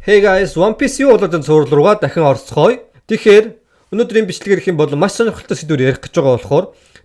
Hey guys, One Piece юу болоод цуврал руугаа дахин орцгоё. Тэгэхээр өнөөдрийн бичлэгээр их юм бол маш сонирхолтой сэдвээр ярих гэж байгаа болохоор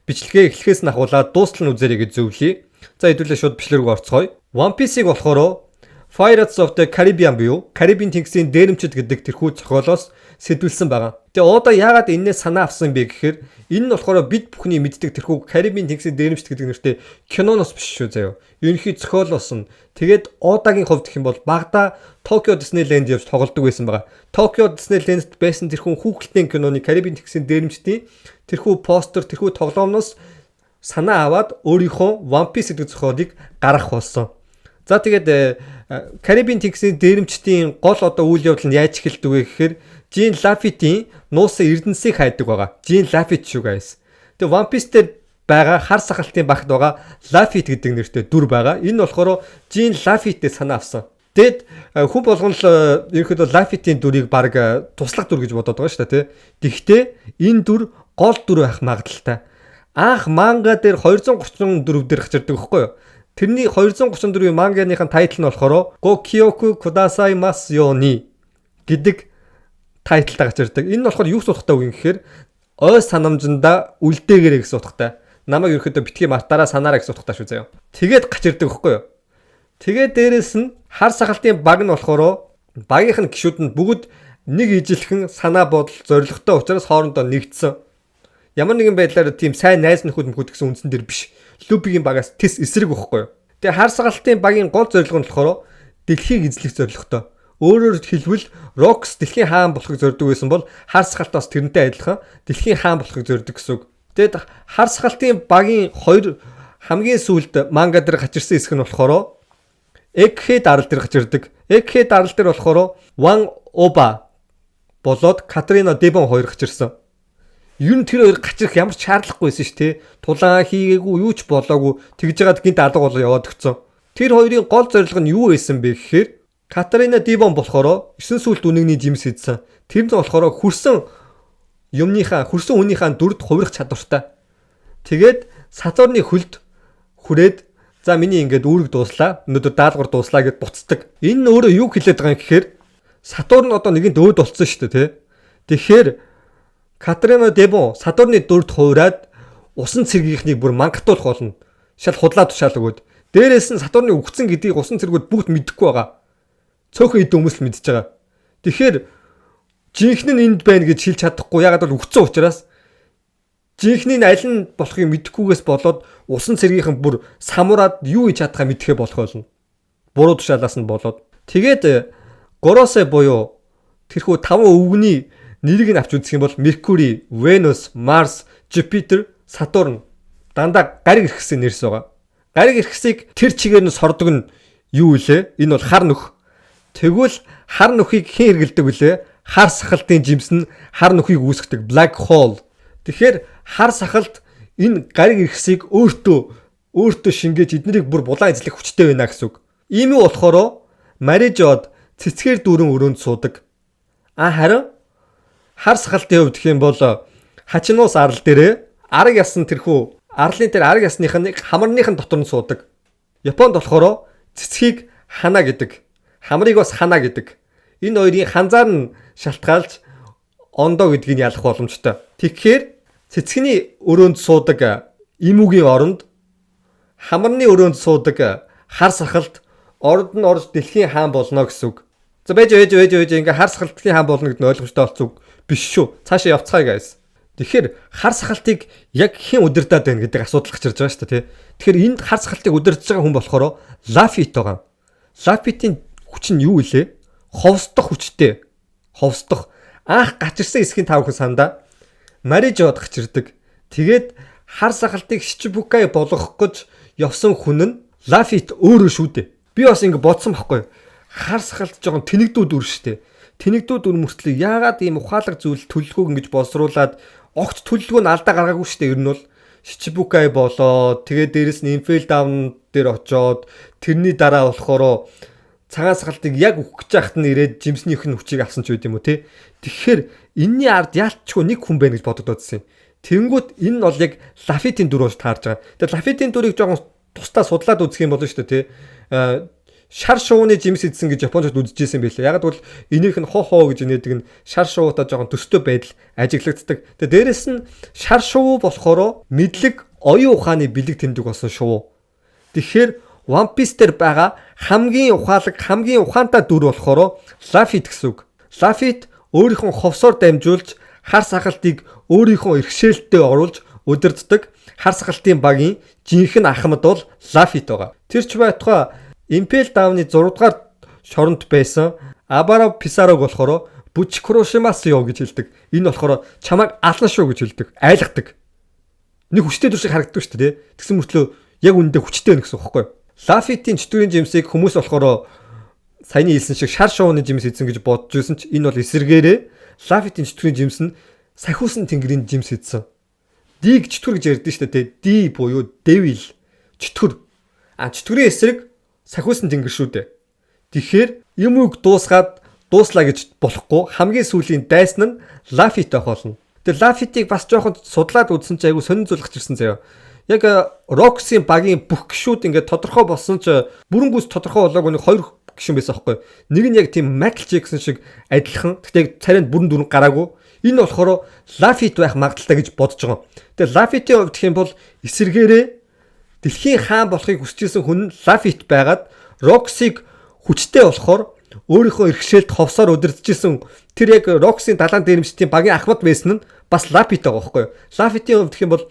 бичлэгээ эхлэхээс нь ахуулаад дуустал нь үзээрэй гэж зөвлөе. За хэдүүлээ шууд бичлэг рүү орцгоё. One Piece-ийг болохоор Pirates of the Caribbean буюу Карибын тэнгисийн дээрэмчид гэдэг тэрхүү зохиолоос сэдвүүлсэн байгаа. Тэгээ Ода яагаад энэс санаа авсан бэ гэхээр энэ нь болохоор бид бүхний мэддэг тэрхүү Карибын тэнгисийн дээрэмчид гэдэг нэртэй киноноос биш шүү заяа. Ерөнхий зохиолоос нь тэгээд Одагийн хувьд гэх юм бол багада Токио Диснейленд явж тоглодог байсан байгаа. Токио Диснейленд байсан тэрхүү хүүхэлдэйн киноны Карибын тэнгисийн дээрэмчдийн тэрхүү постэр, тэрхүү тоглоомноос санаа аваад өөрийнхөө One Piece гэдэг зохиолыг гаргах болсон. За тэгээд Карибын тэнгисийн дээрэмчдийн гол одоо үйл явдал нь яаж эхэлдэг вэ гэхээр Jin Luffy-ийн нуусан эрдэнсийг хайдаг байгаа. Jin Luffy шүү guys. Тэгээд One Piece дээр байгаа хар сахалтын багт байгаа Luffy гэдэг нэртэй дүр байгаа. Энэ болохоор Jin Luffy-тэй санаа авсан. Тэгэд хүн болгон л ерөнхийдөө Luffy-ийн дүрийг баг туслах дүр гэж бодоод байгаа шүү дээ, тий. Гэхдээ энэ дүр гол дүр байх магадaltaй. Анх манга дээр 234 дээр гарч ирдэг байхгүй юу? Тэрний 234-ийн манганыхын тайтл нь болохоор Gokyoku Kudasaimasu Yoni гэдэг тайлтай гарч ирдэг. Энэ нь болохоор юу суудахтай үг юм гэхээр ой санамжинда үлдээгээрэй гэсэн утгатай. Намайг ерөөхдөө битгий мартаараа санаараа гэсэн утгатай шүү заяа. Тэгээд гарч ирдэг байхгүй юу? Тэгээд дээрэс нь хар сахалтын баг нь болохоор багийнх нь гишүүд нь бүгд нэг ижилхэн санаа бодол зоригтой учраас хоорондоо нэгдсэн. Ямар нэгэн байдлаар тийм сайн найз нөхөд гэсэн үндсэн дээр биш. Любигийн багаас тис эсрэг өгөхгүй юу? Тэгээ хар сахалтын багийн гол зорилго нь болохоор дэлхийг эзлэх зорилготой. Өөрөөр хэлбэл Рокс дэлхийн хаан болохыг зорддог байсан бол хар сахалтаас тэрнтэй адилхан дэлхийн хаан болохыг зорддог гэсэн үг. Тэгэд хар сахалтын багийн хоёр хамгийн сүүлд манга дээр гарч ирсэн хэсэг нь болохоор Egghead арал дээр гарч ирдэг. Egghead арал дээр болохоор One Oba болоод Katarina Devon хоёр гарч ирсэн. Юу н тэр хоёр гарч ирэх ямар ч шаардлагагүйсэн ш тий. Тулаан хийгээгүй юу ч болоогүй тэгж жагаад гинт алга болоо яваад өгцөн. Тэр хоёрын гол зорилго нь юу байсан бэ гэхээр Katarina Devon болохоор 9 сүлд үнэгний жимс хийдсэн. Тэр нь болохоор хүрсэн үнийхээ дүрд хувирах чадвартай. Тэгээд Сатурны хөлд хүрээд за миний ингээд үүрэг дууслаа. Өнөөдөр даалгавар дууслаа гэд буцдаг. Энэ нь өөрөө юу хэлээд байгаа юм гэхээр Сатурн одоо нэгэн дөөд болцсон шүү дээ тий. Тэгэхээр Katarina Devon Сатурны дүрд хувираад усан цэргийнхнийг бүр мангатуулах болно. Шал худлаа тушаал өгөөд. Дээрээс нь Сатурны үхсэн гэдгийг усан цэргүүд бүгд мэдхгүй байгаа. Цөөхөн ид хүмүүс л мэдчихэж байгаа. Тэгэхээр жинхэнэ нь энд байна гэж хэлж чадахгүй. Ягаад бол үхсэн учраас жинхэнэ нь аль нь болохыг мэдэхгүйгээс болоод усан цэргийнхэн бүр самураад юу хийж чадхаа мэдэхээ болох болно. Буруу тушаалаас нь болоод. Тэгээд Gorosei буюу тэрхүү 5 өвгөний нэрийг нь авч үзэх юм бол Mercury, Venus, Mars, Jupiter, Saturn дандаа гариг ирхэсийн нэрс байгаа. Гариг ирхэсийг тэр чигээр нь сордог нь юу вэ? Энэ бол хар нүх. Тэгвэл хар нүхийг хэн хэргэлдэг вүлээ? Хар сахалтын жимс нь хар нүхийг үүсгэдэг black hole. Тэгэхээр хар сахалт энэ гариг ирхэсийг өөртөө шингээж эднийг бүр булан эзлэх хүчтэй байна гэсэн үг. Ийм үү болохоор Marijod цэцгээр дүүрэн өрөөнд суудаг. Харин хар сахалтын хувьд гэх юм бол Хачинуус арал дээрээ араг ясан тэрхүү арлын дээр араг ясных нь хамарныхын дотор нь суудаг. Японд болохоор цэцгийг хана гэдэг. Хамрыг бас хана гэдэг. Энэ хоёрын ханзаар нь шалтгаалж ондоо гэдгийг ялах боломжтой. Тэгэхээр цэцгний өрөөнд суудаг эмүүгийн оронд хамарны өрөөнд суудаг хар сахалт орд нь орж дэлхийн хаан болно гэсэн үг. За байж ингээ хар сахалтын хаан болно гэдэг нь ойлгомжтой болцсон биш шүү. Цаашаа явцгаая guys. Тэгэхээр хар сахалтыг яг хэн удирдаад байна гэдэг асуудал гарч ирж байгаа шүү дээ, тий. Тэгэхээр энд хар сахалтыг удирдах байгаа хүн болохоор Luffy байгаа. Luffy-ийн хүч нь юу вэ? Ховсдох хүчтэй. Ховсдох. Анх гарч ирсэн хэсгийн тав хүн сандаа Marijod гарч ирдэг. Тэгээд хар сахалтыг Shichibukai болгох гэж явсан хүн нь Luffy-т өөрөө шүү дээ. Би бас ингэ бодсон байхгүй. Хар сахалт жоохон тэнэгдүүд үр штэ. Тэнэгдүүд үр мөртлөө яагаад ийм ухаалаг зүйл төлөлгөөг ингэж боловсруулад огт төлөлгөө нь алдаа гаргаагүй штэ. Ер нь бол Shichibukai болоод тэгээд дээрэс нь Impel Down дээр очоод тэрний дараа болохоор цагаан сахалтыг яг үхэх гэж яхад нь ирээд жимснийх нь хүчийг авсан ч үгүй юм уу те. Тэгэхээр энэний ард яалтчгүй нэг хүн байна гэж бодогдоодсэн юм. Тэнгүүд энэ нь бол яг Luffy-ийн дүр болж таарж байгаа. Тэгээд Luffy-ийн дүрийг жоохон тусдаа судлаад үзэх юм болно шүү дээ те. шар шувууны жимс идсэн гэж Японууд үзэжсэн байлээ. Яг бол энийх нь хоо гэж нэдэг нь шар шувуутай жоохон төстэй байдал ажиглагддаг. Тэгээ дээрэс нь шар шувуу болохоор мэдлэг оюун ухааны бэлэг тэмдэг болсон шувуу. Тэгэхээр One Piece дээр байгаа хамгийн ухаалаг, хамгийн ухаантай дүр болохоор Luffy гэсэн үг. Luffy өөрийнхөө ховсоор дамжуулж хар сахалтыг өөрийнхөө иргэшээлтэд оруулж удирддаг. Хар сахалтын багийн жинхэнэ ахмад бол Luffy байгаа. Тэр ч байтугай Impel Down-ы 6 дугаар шоронд байсан Абара Писарог болохоор Буч Курошимасё гэж хэлдэг. Энэ болохоор чамайг ална шүү гэж хэлдэг. Айлгадаг. Нэг хүчтэй дүр шиг харагддаг шүү дээ. Тэгсэн мөртлөө яг үндэ хүчтэй байна гэсэн үг байхгүй юу? Luffy-ийн чөтгөрийн жимсийг хүмүүс болохоор саяны хэлсэн шиг шар шувууны жимс хийсэн гэж бодож байсан ч энэ бол эсэргээрээ Luffy-ийн чөтгөрийн жимс нь сахиусан тэнгэрийн жимс хийсэн. Дэг чөтгөр гэж ярьдэн шүү дээ. Ди буюу devil чөтгөр. Чөтгөрийн эсрэг сахиусан тэнгэр шүү дээ. Тэгэхээр юм үг дууслаа гэж болохгүй. Хамгийн сүүлийн дайсан нь Luffy-тэй болно. Тэгээ Luffy-ийг бас жоохон судлаад үзсэн чинь айгу сонин зүйл гарч ирсэн заяа. Яг Roxy-ийн багийн бүх гişүүд ингээд тодорхой болсон ч бүрэн гүйс тодорхой болоогүй нэг хоёр гişүн байсан аахгүй. Нэг нь яг тийм Michael Jackson шиг адилхан. Тэгтээ царайнд бүрэн дүрэн гараагүй. Энэ болохоор Luffy-т байх магадaltaй гэж бодож байгаа. Тэгээ Luffy-ийн хувьд гэх юм бол эсэргээрээ дэлхийн хаан болохыг хүсчихсэн хүн Luffy-т байгаад Roxy-г хүчтэй болохоор өөрийнхөө иргэшээлд ховсоор удирдахжсэн тэр яг Roxy-ийн далайн дээрэмчдийн багийн ахмад байсан нь бас Luffy-т байгаа байхгүй юу? Luffy-ийн хувьд гэх юм бол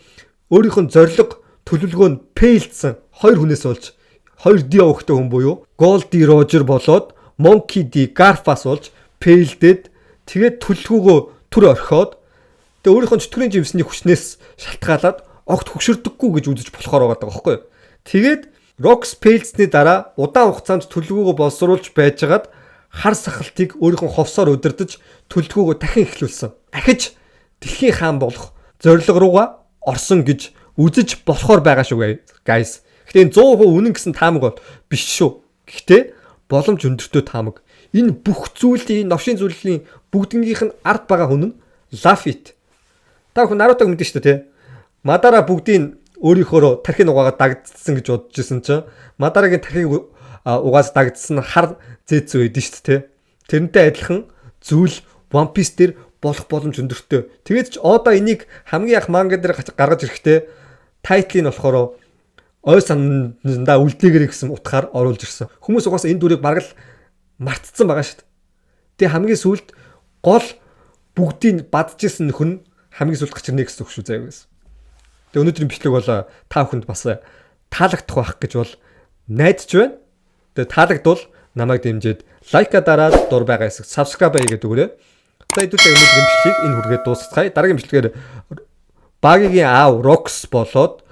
өөрийнхөө зориг төлөвлөгөө нь фейлдсэн хоёр хүнээс болж хоёр ди өвхтэй хүн буюу Goldie Roger болоод Monkey D Garfas болж фейлдэд тэгээд төлөвлөгөөгөө түр орхиод тэгээд өөрийнхөө чөтгөрийн жимсний хүчнээс шалтгаалаад огт хөксөрдөггүй гэж үзэж болохоор байгаа байхгүй юу? Тэгээд Rox фейлдсний дараа удаан хугацаанд төлөвлөгөөгөө боловсруулж байжгаад хар сахалтыг өөрийнхөө ховсоор удирдах төлөвлөгөөгөө дахин эхлүүлсэн. Дахиж дэлхийн хаан болох зориг руугаа орсон гэж үзэж болохоор байгаа шүү guys. Гэхдээ 100% үнэн гэсэн таамаг бол биш шүү. Гэхдээ боломж өндөртөө таамаг. Энэ бүх зүйлийн новшийн зүйлийн бүгднгийнх нь ард байгаа хүн нь Luffy-т. Та хүн Naruto-г мэдэн шүү дээ. Madara бүгдийн өөрийнхөө тархины угаагаад дагдсан гэж бодож исэн чинь Madara-гийн тархийг угаас дагдсан хар зээцүү байдэн шүү дээ. Тэрнтэй адилхан зүйл One Piece дээр болох боломж өндөртөө. Тэгээд ч одоо энийг хамгийн их манга дээр гаргаж ирэхдээ тайтлыг нь болохоор ой санандаа үлдээгэр гэсэн утгаар оруулж ирсэн. Хүмүүс угаасаа энэ дүрийг бараг л мартцсан байгаа шүү дээ. Тэгээ хамгийн сүүлд гол бүгдийг бадчихсан нөхөн хамгийн сүүлд гарч ирнэ гэсэн үг шүү заяа гэсэн. Тэгээ өнөөдрийн бичлэг бол та бүхэнд бас таалагдах байх гэж бол найдаж байна. Тэгээ таалагдвал намайг дэмжиж лайка дараад дур байгаа хэсэг subscribe хийгээд өгөөрэй. За хэдүүлээ өнөөдрийн бичлэгийг энэ хүргээд дуусгацгаая. Дараагийн бичлэгээр багийн аав Rox болоод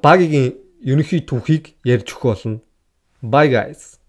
багийн ерөнхий түүхийг ярьж өгөх болно. Bye guys.